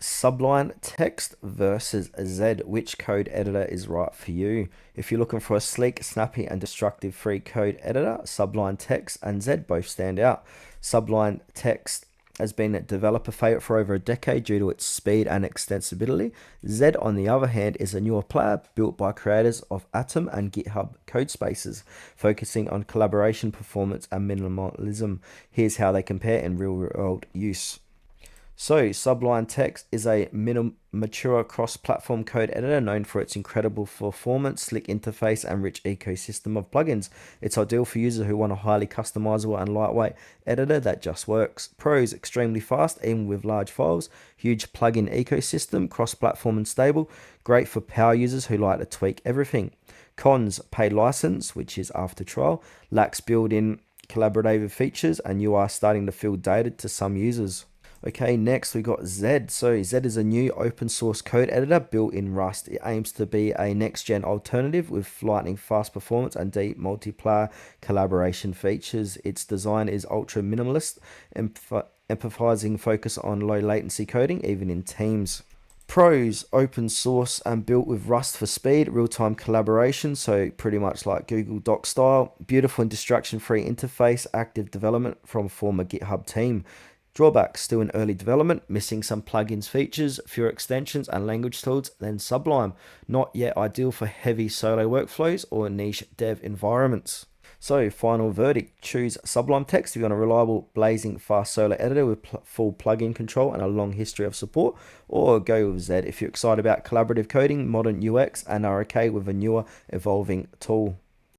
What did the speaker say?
Sublime Text versus Zed. Which code editor is right for you? If you're looking for a sleek, snappy, and destructive free code editor, Sublime Text and Zed both stand out. Sublime Text has been a developer favorite for over a decade due to its speed and extensibility. Zed, on the other hand, is a newer player built by creators of Atom and GitHub codespaces, focusing on collaboration, performance, and minimalism. Here's how they compare in real-world use. So, Sublime Text is a mature cross-platform code editor known for its incredible performance, slick interface, and rich ecosystem of plugins. It's ideal for users who want a highly customizable and lightweight editor that just works. Pros: extremely fast, even with large files. Huge plugin ecosystem, cross-platform and stable. Great for power users who like to tweak everything. Cons: paid license, which is after trial, lacks built-in collaborative features, and you are starting to feel dated to some users. Okay, next we got Zed. So Zed is a new open source code editor built in Rust. It aims to be a next gen alternative with lightning fast performance and deep multiplayer collaboration features. Its design is ultra minimalist, emphasizing focus on low latency coding, even in teams. Pros: open source and built with Rust for speed, real-time collaboration, so pretty much like Google Doc style. Beautiful and distraction-free interface, active development from former GitHub team. Drawbacks: still in early development, missing some plugins features, fewer extensions and language tools than Sublime. Not yet ideal for heavy solo workflows or niche dev environments. So, final verdict: choose Sublime Text if you want a reliable, blazing fast solo editor with full plugin control and a long history of support, or go with Zed if you're excited about collaborative coding, modern UX, and are okay with a newer, evolving tool.